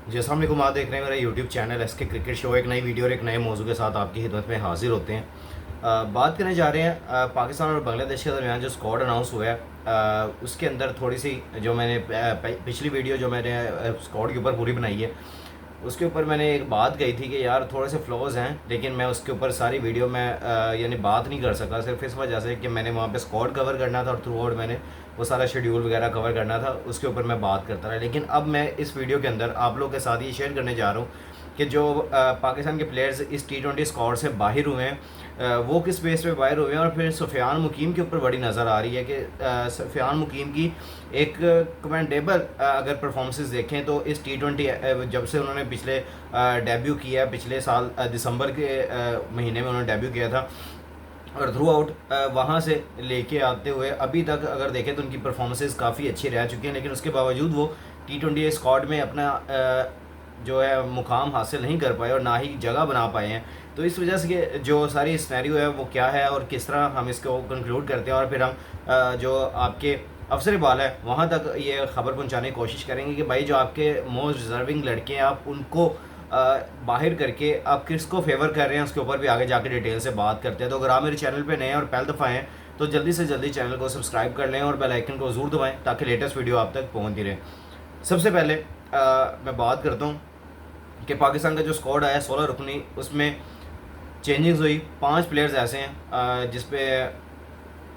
जी अस्सलाम वालेकुम। आप देख रहे हैं मेरा YouTube channel S K cricket show. एक नई वीडियो और एक नए मौजू के साथ आपकी खिदमत में हाजिर होते हैं। बात करने जा रहे हैं पाकिस्तान और बांग्लादेश के दरमियान जो स्क्वाड अनाउंस हुआ है, उसके अंदर थोड़ी सी जो मैंने पिछली वीडियो जो मैंने स्क्वाड के ऊपर पूरी बनाई है, उसके ऊपर मैंने एक बात कही थी कि यार थोड़े से फ्लॉज हैं, लेकिन मैं उसके ऊपर सारी वीडियो में यानी बात नहीं कर सका, सिर्फ इस वजह से कि मैंने वहाँ पे स्क्वाड कवर करना था और थ्रू आउट मैंने वो सारा शेड्यूल वगैरह कवर करना था, उसके ऊपर मैं बात करता रहा। लेकिन अब मैं इस वीडियो के अंदर आप लोगों के साथ ये शेयर करने जा रहा हूँ कि जो पाकिस्तान के प्लेयर्स इस T20 स्क्वाड से बाहर हुए हैं, वो किस बेस पे बाहर हुए हैं। और फिर सुफियान मुकीम के ऊपर बड़ी नज़र आ रही है कि सुफियान मुकीम की एक कमेंडेबल अगर परफॉर्मेंसेस देखें तो इस T20 जब से उन्होंने पिछले डेब्यू किया, पिछले साल दिसंबर के महीने में उन्होंने डेब्यू किया था, और थ्रू आउट वहाँ से लेके आते हुए अभी तक अगर देखें तो उनकी परफॉर्मेंसेस काफ़ी अच्छी रह चुकी हैं। लेकिन उसके बावजूद वो T20 स्क्वाड में अपना जो है मुकाम हासिल नहीं कर पाए और ना ही जगह बना पाए हैं। तो इस वजह से कि जो सारी स्नैरियो है वो क्या है और किस तरह हम इसको कंक्लूड करते हैं, और फिर हम जो आपके अफसर बाल है वहाँ तक ये ख़बर पहुँचाने की कोशिश करेंगे कि भाई जो आपके मोस्ट डिज़र्विंग लड़के हैं आप उनको बाहर करके आप किसको फेवर कर रहे हैं, उसके ऊपर भी आगे जाके डिटेल से बात करते हैं। तो अगर आप मेरे चैनल पे नए हैं और पहली दफ़ा हैं तो जल्दी से जल्दी चैनल को सब्सक्राइब कर लें और बेल आइकन को ज़रूर दबाएं ताकि लेटेस्ट वीडियो आप तक पहुँचती रहे। सबसे पहले मैं बात करता हूँ कि पाकिस्तान का जो स्क्वाड आया 16 रुकनी, उसमें चेंजिंग्स हुई। 5 प्लेयर्स ऐसे हैं जिसपे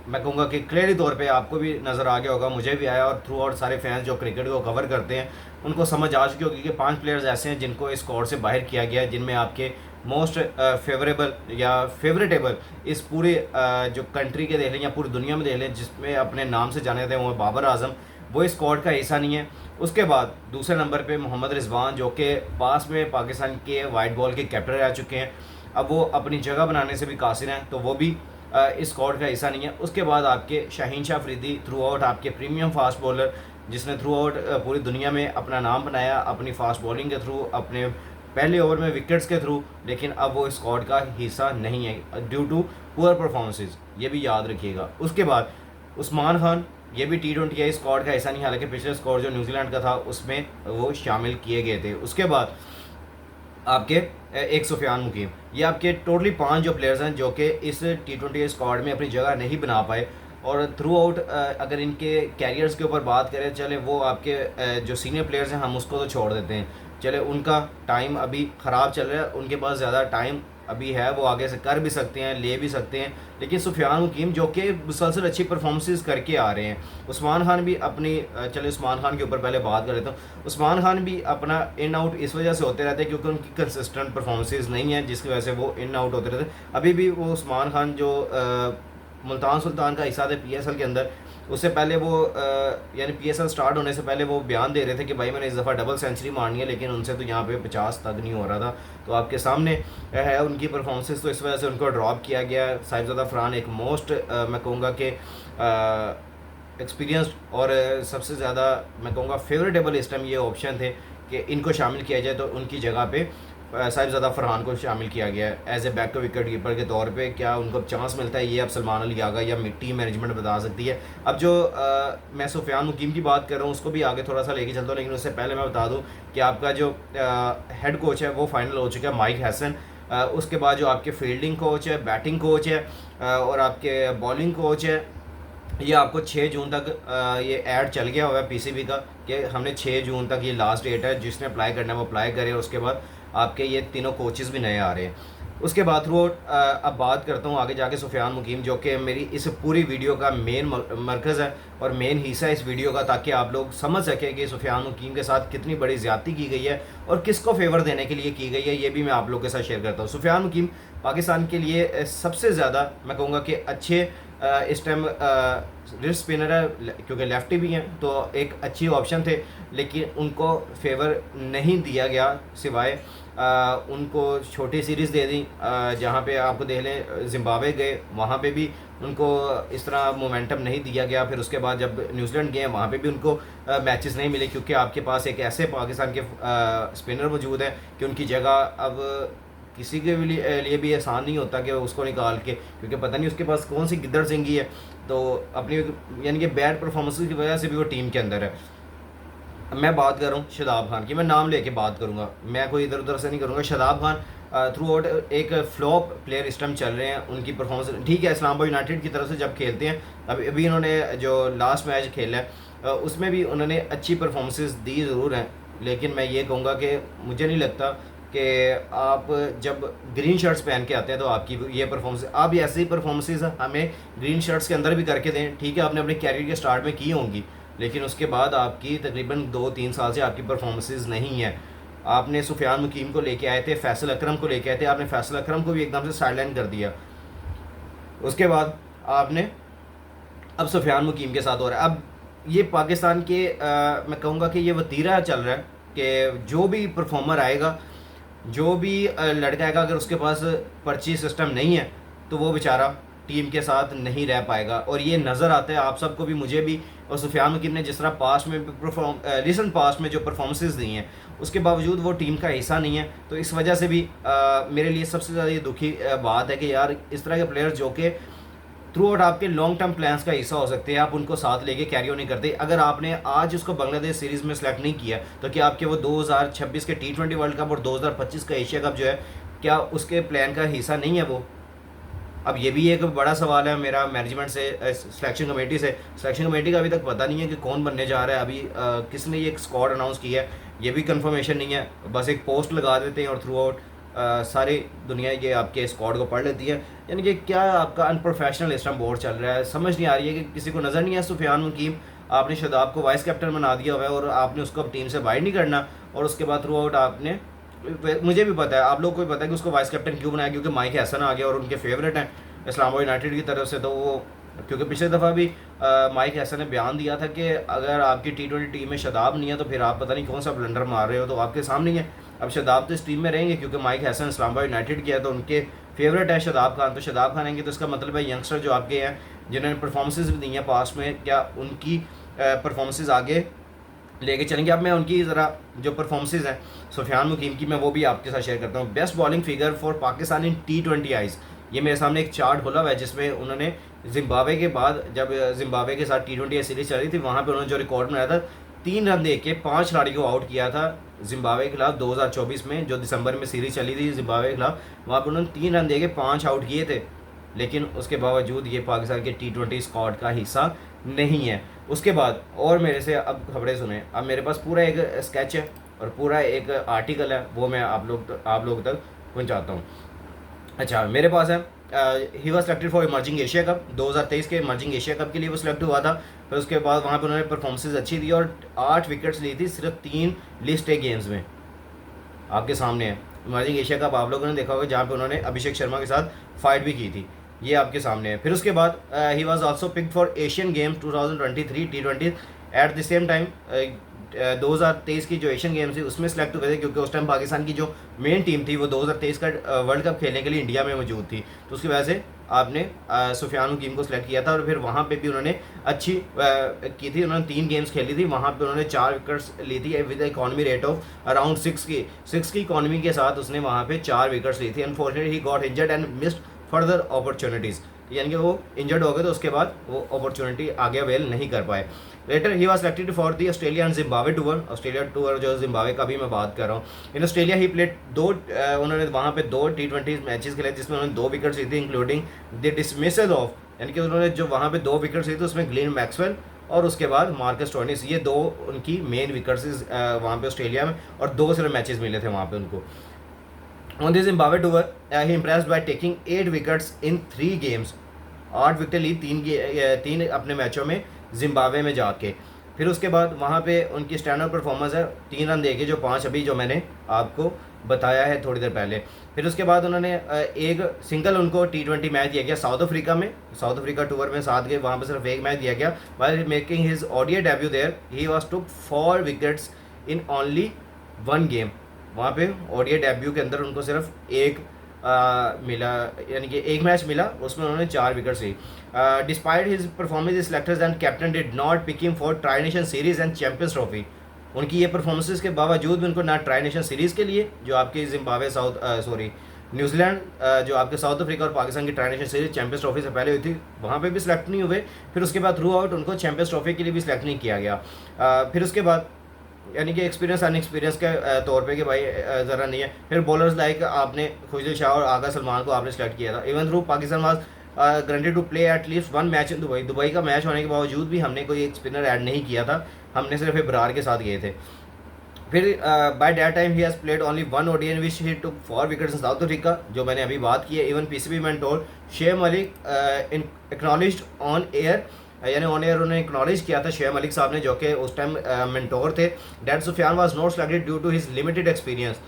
मैं कहूँगा कि क्लियरली तौर पे आपको भी नज़र आ गया होगा, मुझे भी आया, और थ्रू आउट सारे फैंस जो क्रिकेट को कवर करते हैं उनको समझ आ चुकी होगी कि 5 प्लेयर्स ऐसे हैं जिनको इस स्क्वाड से बाहर किया गया है, जिनमें आपके मोस्ट फेवरेबल या फेवरेटेबल इस पूरे जो कंट्री के देख लें या पूरी दुनिया में देख लें जिसमें अपने नाम से जाने थे वो बाबर आजम, वो इस स्क्वाड का हिस्सा नहीं है। उसके बाद दूसरे नंबर पे मोहम्मद रिजवान जो कि पास में पाकिस्तान के वाइट बॉल के कैप्टन रह चुके हैं, अब वो अपनी जगह बनाने से भी कासिर हैं, तो वो भी इस स्क्वाड का हिस्सा नहीं है। उसके बाद आपके शाहीन शाह अफरीदी थ्रू आउट आपके प्रीमियम फास्ट बॉलर, जिसने थ्रू आउट पूरी दुनिया में अपना नाम बनाया अपनी फास्ट बॉलिंग के थ्रू, अपने पहले ओवर में विकेट्स के थ्रू, लेकिन अब वो इस स्क्वाड का हिस्सा नहीं है ड्यू टू पुअर परफॉर्मेंसेज, ये भी याद रखिएगा। उसके बाद उस्मान खान, ये भी T20 के स्क्वाड का हिस्सा नहीं, हालांकि पिछले स्क्वाड जो न्यूजीलैंड का था उसमें वो शामिल किए गए थे। उसके बाद आपके एक सुफियान मुकीम, ये आपके टोटली 5 जो प्लेयर्स हैं जो कि इस T20 स्क्वाड में अपनी जगह नहीं बना पाए। और थ्रू आउट अगर इनके कैरियर्स के ऊपर बात करें, चले वो आपके जो सीनियर प्लेयर्स हैं हम उसको तो छोड़ देते हैं, चले उनका टाइम अभी ख़राब चल रहा है, उनके पास ज़्यादा टाइम अभी है, वो आगे से कर भी सकते हैं, ले भी सकते हैं। लेकिन सुफियान मुकीम जो कि मुसलसल अच्छी परफॉर्मेंसेस करके आ रहे हैं, उस्मान खान भी अपनी चले उस्मान खान के ऊपर पहले बात कर लेता हूँ। उस्मान खान भी अपना इन आउट इस वजह से होते रहते हैं क्योंकि उनकी कंसिस्टेंट परफॉर्मेंसेस नहीं है, जिसकी वजह से वो इन आउट होते रहते हैं। अभी भी वो उस्मान खान जो मुल्तान सुल्तान का हिस्सा थे PSL के अंदर, उससे पहले वो यानी PSL स्टार्ट होने से पहले वो बयान दे रहे थे कि भाई मैंने इस दफ़ा डबल सेंचुरी मारनी है, लेकिन उनसे तो यहाँ पे 50 तक नहीं हो रहा था। तो आपके सामने है उनकी परफॉर्मेंसेस, तो इस वजह से उनको ड्रॉप किया गया। साहिबजादा फरहान एक मोस्ट मैं कहूँगा कि एक्सपीरियंस्ड और सबसे ज़्यादा मैं कहूँगा फेवरेटेबल इस टाइम ये ऑप्शन थे कि इनको शामिल किया जाए, तो उनकी जगह पे साहिबजादा फरहान को शामिल किया गया है as a back wicket keeper के तौर पे। क्या उनको चांस मिलता है, ये अब सलमान अली आगा या टीम मैनेजमेंट बता सकती है। अब जो मैं सुफियान मुकीम की बात कर रहा हूँ उसको भी आगे थोड़ा सा लेके चलता हूँ, लेकिन उससे पहले मैं बता दूँ कि आपका जो हेड कोच है वो फाइनल हो चुका है, माइक हैसन। उसके बाद जो आपके फील्डिंग कोच है, बैटिंग कोच है और आपके बॉलिंग कोच है, ये आपको 6 जून तक ये ऐड चल गया हुआ है PCB का कि हमने 6 जून तक ये लास्ट डेट है, जिसने अप्लाई करना है वो अप्लाई करे। उसके बाद आपके ये तीनों कोचेस भी नए आ रहे हैं। उसके बाद थ्रू अब बात करता हूँ आगे जाके सुफियान मुकीम, जो कि मेरी इस पूरी वीडियो का मेन मरकज़ है और मेन हिस्सा है इस वीडियो का, ताकि आप लोग समझ सकें कि सुफियान मुकीम के साथ कितनी बड़ी ज़्यादती की गई है और किसको फेवर देने के लिए की गई है, ये भी मैं आप लोग के साथ शेयर करता हूँ। सुफियान मुकीम पाकिस्तान के लिए सबसे ज़्यादा मैं कहूँगा कि अच्छे इस टाइम रिस्ट स्पिनर है, क्योंकि लेफ्टी भी हैं तो एक अच्छी ऑप्शन थे, लेकिन उनको फेवर नहीं दिया गया सिवाय उनको छोटी सीरीज़ दे दी, जहाँ पे आपको देख लें जिम्बाब्वे गए वहाँ पे भी उनको इस तरह मोमेंटम नहीं दिया गया। फिर उसके बाद जब न्यूजीलैंड गए वहाँ पे भी उनको मैचेस नहीं मिले, क्योंकि आपके पास एक ऐसे पाकिस्तान के स्पिनर मौजूद हैं कि उनकी जगह अब किसी के लिए भी आसान नहीं होता कि उसको निकाल के, क्योंकि पता नहीं उसके पास कौन सी गिद्दड़ सिंगी है, तो अपनी यानी कि बैड परफॉर्मेंस की वजह से भी वो टीम के अंदर है। मैं बात कर रहा हूँ शादाब खान की, मैं नाम लेके बात करूँगा, मैं कोई इधर उधर से नहीं करूँगा। शादाब खान थ्रू आउट एक फ्लॉप प्लेयर इस टाइम चल रहे हैं, उनकी परफॉर्मेंस ठीक है। इस्लामाबाद यूनाइटेड की तरफ से जब खेलते हैं, अभी अभी इन्होंने जो लास्ट मैच खेला है उसमें भी उन्होंने अच्छी परफॉर्मेंसेस दी ज़रूर हैं, लेकिन मैं ये कहूँगा कि मुझे नहीं लगता कि आप जब ग्रीन शर्ट्स पहन के आते हैं तो आपकी ये परफॉर्मेंस, आप ऐसे ही परफॉर्मेंसेस हमें ग्रीन शर्ट्स के अंदर भी करके दें। ठीक है, आपने अपने कैरियर के स्टार्ट में की होंगी, लेकिन उसके बाद आपकी तकरीबन 2-3 साल से आपकी परफॉर्मेंसेस नहीं है। आपने सुफियान मुकीम को लेके आए थे, फैसल अकरम को लेके आए थे, आपने फैसल अकरम को भी एकदम से साइडलाइन कर दिया। उसके बाद आपने अब सुफियान मुकीम के साथ हो रहा है। अब ये पाकिस्तान के मैं कहूँगा कि ये वतीरा चल रहा है कि जो भी परफॉर्मर आएगा, जो भी लड़का आएगा, अगर उसके पास पर्ची सिस्टम नहीं है तो वो बेचारा टीम के साथ नहीं रह पाएगा। और ये नज़र आता है आप सबको भी, मुझे भी। और सुफियान मुकीम ने जिस तरह पास्ट में रिसेंट पास्ट में जो परफॉर्मेंसेज दी हैं, उसके बावजूद वो टीम का हिस्सा नहीं है। तो इस वजह से भी मेरे लिए सबसे ज़्यादा ये दुखी बात है कि यार इस तरह के प्लेयर्स जो कि थ्रू आउट आपके लॉन्ग टर्म प्लान्स का हिस्सा हो सकते हैं, आप उनको साथ लेके कैरी ऑन नहीं करते। अगर आपने आज उसको बांग्लादेश सीरीज़ में सेलेक्ट नहीं किया तो क्या आपके वो 2026 के T20 वर्ल्ड कप और 2025 का एशिया कप जो है, क्या उसके प्लान का हिस्सा नहीं है वो? अब ये भी एक बड़ा सवाल है मेरा मैनेजमेंट से, सिलेक्शन कमेटी से। सिलेक्शन कमेटी का अभी तक पता नहीं है कि कौन बनने जा रहा है। अभी किसने ये स्क्वाड अनाउंस किया है ये भी कंफर्मेशन नहीं है। बस एक पोस्ट लगा देते हैं और थ्रू आउट सारी दुनिया ये आपके स्क्वाड को पढ़ लेती है। यानी कि क्या आपका अनप्रोफेशनल इस टाइम बोर्ड चल रहा है, समझ नहीं आ रही है कि किसी को नज़र नहीं है। सुफियान मुकीम आपने शादाब को वाइस कैप्टन बना दिया हुआ है और आपने उसको अब टीम से बाहर नहीं करना। और उसके बाद थ्रू आउट आपने, मुझे भी पता है, आप लोग को भी पता है कि उसको वाइस कैप्टन क्यों बनाया, क्योंकि माइक हसन आ गया और उनके फेवरेट हैं इस्लामाबाद यूनाइटेड की तरफ से। तो वो क्योंकि पिछले दफ़ा भी माइक हसन ने बयान दिया था कि अगर आपकी T20 टीम में शादाब नहीं है तो फिर आप पता नहीं कौन सा ब्लंडर मार रहे हो। तो आपके सामने ही है, अब शादाब तो इस टीम में रहेंगे क्योंकि माइक हसन इस्लामाबाद यूनाइटेड की है, तो उनके फेवरेट है शादाब खान। तो शादाब खान आएंगे तो इसका मतलब है यंगस्टर जो आपके हैं जिन्होंने परफॉर्मेंसेज भी दी हैं पास्ट में, क्या उनकी परफॉर्मेंसेज आगे लेके चलेंगे। अब मैं उनकी ज़रा जो परफॉर्मेंसेज हैं सुफियान मुकीम की, मैं वो भी आपके साथ शेयर करता हूँ। Best bowling figure for Pakistan in T20 eyes, ये मेरे सामने एक चार्ट खुला हुआ है जिसमें उन्होंने जिम्बाब्वे के बाद, जब जिम्बाब्वे के साथ T20 सीरीज़ चल रही थी, वहाँ पे उन्होंने जो रिकॉर्ड बनाया था 3 रन दे के 5 खिलाड़ी को आउट किया था जिम्बाब्वे के खिलाफ 2024 में, जो दिसंबर में सीरीज़ चली थी जिम्बाब्वे के खिलाफ। वहाँ पर उन्होंने 3 रन दे के 5 आउट किए थे, लेकिन उसके बावजूद ये पाकिस्तान के T20 स्क्वाड का हिस्सा नहीं है। उसके बाद और मेरे से अब खबरें सुने, अब मेरे पास पूरा एक स्केच है और पूरा एक आर्टिकल है, वो मैं आप लोग तक पहुँचाता हूँ। अच्छा, मेरे पास है ही was selected for emerging Asia cup, 2023 के इमर्जिंग एशिया कप के लिए वो सिलेक्ट हुआ था। फिर उसके बाद वहाँ पर उन्होंने परफॉर्मेंसेज अच्छी दी और 8 विकेट्स ली थी सिर्फ 3 लिस्ट ए गेम्स में। आपके सामने है इमर्जिंग एशिया कप, आप लोगों ने देखा होगा, जहाँ पे उन्होंने अभिषेक शर्मा के साथ फाइट भी की थी, ये आपके सामने है। फिर उसके बाद he was also picked for Asian games 2023 T20 at the same time. 2023 की जो एशियन गेम्स थी उसमें सेलेक्ट हुए थे, क्योंकि उस टाइम पाकिस्तान की जो मेन टीम थी वो 2023 का वर्ल्ड कप खेलने के लिए इंडिया में मौजूद थी। तो उसकी वजह से आपने सुफियान मुकीम को सिलेक्ट किया था और फिर वहाँ पे भी उन्होंने अच्छी की थी। उन्होंने 3 गेम्स खेली थी, वहाँ पे उन्होंने 4 विकेट्स ली थी with economy rate of around 6 की इकॉनमी के साथ उसने वहाँ पे 4 विकेट्स ली थी। Unfortunately he got injured and missed further opportunities, यानी कि वो इंजर्ड हो गए तो उसके बाद वो अपॉर्चुनिटी आगे अवेल नहीं कर पाए। Later he was selected for the Australia and Zimbabwe tour, Australia tour जो जिम्बाब्वे का भी मैं बात कर रहा हूँ। इन ऑस्ट्रेलिया ही प्लेड उन्होंने वहाँ पे 2 T20 मैचेस खेले जिसमें उन्होंने 2 विकेट्स ली थी, इंक्लूडिंग द डिसमिसल ऑफ, यानी कि उन्होंने जो वहाँ पे 2 विकेट्स ली थी उसमें ग्लेन मैक्सवेल और उसके बाद मार्कस स्टोइनिस, ये 2 उनकी मेन विकेट्स वहाँ पे ऑस्ट्रेलिया में, और 2 सिर्फ मैचेस मिले थे वहाँ पे उनको। On the Zimbabwe tour, he impressed by taking 8 wickets in 3 games. 8 wicket ली 3 अपने मैचों में जिम्बाब्वे में जाके। फिर उसके बाद वहाँ पे उनकी स्टैंड आउट परफॉर्मेंस है 3 रन देके, जो 5 अभी जो मैंने आपको बताया है थोड़ी देर पहले। फिर उसके बाद उन्होंने एक सिंगल उनको T20 मैच दिया गया साउथ अफ्रीका में, साउथ अफ्रीका टूर में साथ गए, वहाँ पे सिर्फ एक मैच दिया गया। While making his ODI debut there he was took 4 wickets in only 1 game. वहाँ पे ODI डेब्यू के अंदर उनको सिर्फ एक मिला, यानी कि एक मैच मिला, उसमें उन्होंने 4 विकेट्स ली। Despite his performance selectors and captain did not pick him for tri nation series and champions trophy. उनकी ये परफॉर्मेंसेस के बावजूद भी उनको ना ट्राई नेशन सीरीज़ के लिए, जो आपके जिम्बाब्वे न्यूजीलैंड जो आपके साउथ अफ्रीका और पाकिस्तान की tri nation series champions trophy से पहले हुई थी, वहाँ पे भी सिलेक्ट नहीं हुए। फिर उसके बाद थ्रू आउट उनको चैंपियंस ट्रॉफी के लिए भी सिलेक्ट नहीं किया गया। फिर उसके बाद यानी कि एक्सपीरियंस अनएक्सपीरियंस के तौर पे कि भाई ज़रा नहीं है। फिर बॉलर्स लाइक आपने खुशदिल शाह और आगा सलमान को आपने सेलेक्ट किया था। Even through Pakistan was granted to play at least one match in Dubai. Dubai का मैच होने के बावजूद भी हमने कोई एक स्पिनर ऐड नहीं किया था, हमने सिर्फ इब्रार के साथ गए थे। फिर by that time he has played only one ODI in which he took 4 wickets in South Africa, जो मैंने अभी बात की है। इवन PCB mentor Sheikh Malik in acknowledged on air, यानी ऑन एयर उन्होंने एक्नॉलेज किया था शेख मलिक साहब ने, जो कि उस टाइम मेंटोर थे, that Sufiyan was not selected due to his limited experience,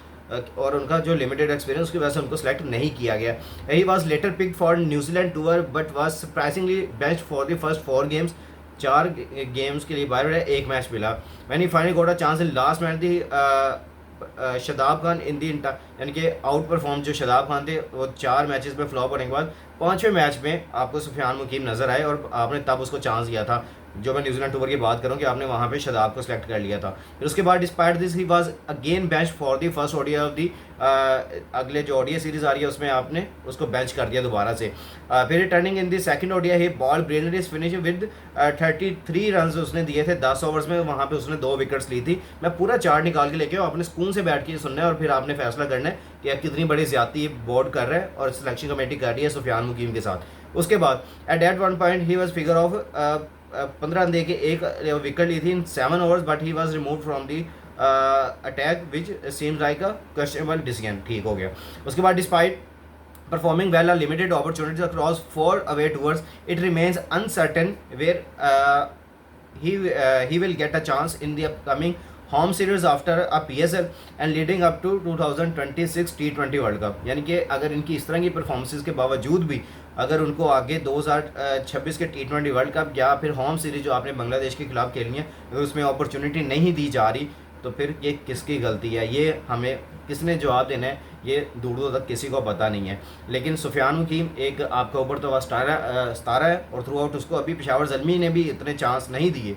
और उनका जो लिमिटेड एक्सपीरियंस की वजह से उनको सेलेक्ट नहीं किया गया। He was later picked for New Zealand tour but was surprisingly benched for the first 4 games. 4 games के लिए बाहर रहे, 1 मैच मिला। When he finally got a chance in last match दी शादाब खान इन दी, यानी कि आउट परफॉर्म जो शादाब खान थे वो 4 मैचेस में फ्लॉप होने के बाद 5वें मैच में आपको सुफियान मुकीम नज़र आए और आपने तब उसको चांस दिया था। जो मैं न्यूजीलैंड टूर की बात करूं कि आपने वहां पे शादाब को सिलेक्ट कर लिया था। फिर उसके बाद despite this he was again bench for the first ODI of the, अगले जो ओडीआई सीरीज आ रही है उसमें आपने उसको बेंच कर दिया दोबारा से। फिर returning in the second ODI he ball brilliant is finish with 33 run उसने दिए थे 10 ओवर्स में, वहाँ पे उसने 2 विकेट्स ली थी। मैं पूरा चार्ट निकाल के लेके आपने सुकून से बैठ के सुनना है और फिर आपने फैसला करना है कि आप कितनी बड़ी ज्यादती बोर्ड कर रहे हैं और सिलेक्शन कमेटी कर रही है सुफियान मुकीम के साथ। उसके बाद at that one point he was figure of 15 run दे के 1 विकेट ली थी in 7 overs, but he was remove from the attack which seems like a questionable decision. ठीक हो गया। उसके बाद despite performing well a limited opportunities across 4 away tours, it remains uncertain where he will get a chance in the upcoming home series after a PSL and leading up to 2026 T20 world cup. यानी कि अगर इनकी इस तरह की performances के बावजूद भी अगर उनको आगे 2026 के T20 वर्ल्ड कप या फिर होम सीरीज जो आपने बांग्लादेश के खिलाफ खेलनी है अगर उसमें अपॉर्चुनिटी नहीं दी जा रही तो फिर ये किसकी गलती है, ये हमें किसने जवाब देना है, ये दूर दूर तक किसी को पता नहीं है। लेकिन सुफियान मुकीम एक आपका ऊपर तो सितारा है और थ्रू आउट उसको अभी पेशावर ज़ल्मी ने भी इतने चांस नहीं दिए।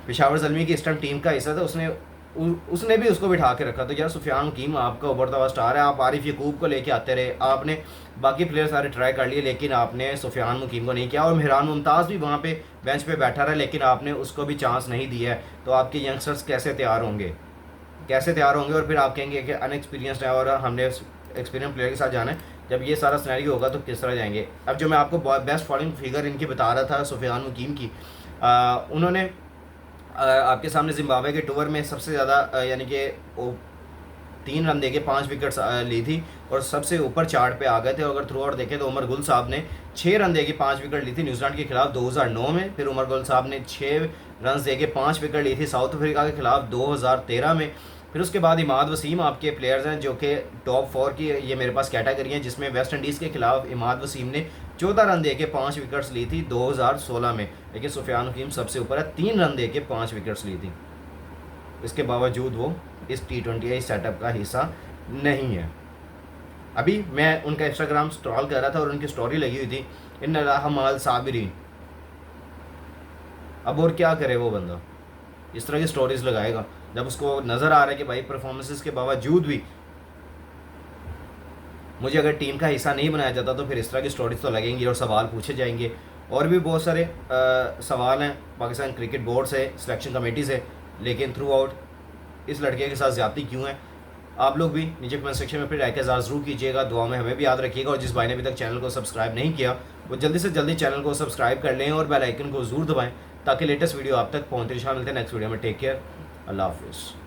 पेशावर ज़ल्मी की इस टाइम टीम का हिस्सा था, उसने भी उसको बिठा के रखा। तो यार सुफियान मुकीम आपका उभरता स्टार है। आप आरिफ यकूब को लेके आते रहे, आपने बाकी प्लेयर सारे ट्राई कर लिए लेकिन आपने सुफियान मुकीम को नहीं किया। और मेहरान मुमताज़ भी वहाँ पे बेंच पे बैठा रहा लेकिन आपने उसको भी चांस नहीं दिया है। तो आपके यंगस्टर्स कैसे तैयार होंगे और फिर आप कहेंगे कि अनएक्सपीरियंसड है और हमने एक्सपीरियंस प्लेयर के साथ जाना है। जब ये सारा सिनेरियो होगा तो किस तरह जाएंगे। अब जो मैं आपको बेस्ट फॉलोइंग फिगर इनकी बता रहा था सुफियान मुकीम की, उन्होंने आपके सामने जिम्बाब्वे के टूर में सबसे ज़्यादा यानी कि 3 रन देके 5 विकेट्स ली थी और सबसे ऊपर चार्ट पे आ गए थे। अगर थ्रू आउट देखें तो उमर गुल साहब ने 6 रन देके 5 विकेट ली थी न्यूजीलैंड के खिलाफ 2009 में। फिर उमर गुल साहब ने 6 रन देके 5 विकेट ली थी साउथ अफ्रीका के खिलाफ 2013 में। फिर उसके बाद इमाद वसीम आपके प्लेयर्स हैं जो कि टॉप 4 की ये मेरे पास कैटेगरी हैं, जिसमें वेस्ट इंडीज़ के खिलाफ इमाद वसीम ने 14 रन देके 5 विकेट्स ली थी 2016 में। लेकिन सुफियान मुकीम सबसे ऊपर है, 3 रन देके 5 विकेट्स ली थी। इसके बावजूद वो इस T20 सेटअप का हिस्सा नहीं है। अभी मैं उनका इंस्टाग्राम स्क्रॉल कर रहा था और उनकी स्टोरी लगी हुई थी इन रहमाल साबिरीन। अब और क्या करे वो बंदा, इस तरह की स्टोरीज लगाएगा जब उसको नज़र आ रहा है कि भाई परफॉर्मेंसेस के बावजूद भी मुझे अगर टीम का हिस्सा नहीं बनाया जाता तो फिर इस तरह की स्टोरीज तो लगेंगी और सवाल पूछे जाएंगे। और भी बहुत सारे सवाल हैं पाकिस्तान क्रिकेट बोर्ड से, सिलेक्शन कमेटी से, लेकिन थ्रू आउट इस लड़के के साथ ज़्यादती क्यों है। आप लोग भी नीचे कमेंट सेक्शन में अपनी राय का इज़हार ज़रूर कीजिएगा, दुआ में हमें भी याद रखिएगा। और जिस भाई ने अभी तक चैनल को सब्सक्राइब नहीं किया वो जल्दी से जल्दी चैनल को सब्सक्राइब कर लें और बेल आइकन को ज़रूर दबाएँ ताकि लेटेस्ट वीडियो आप तक पहुँचते। मिलते हैं नेक्स्ट वीडियो में। टेक केयर, अल्लाह हाफिज़।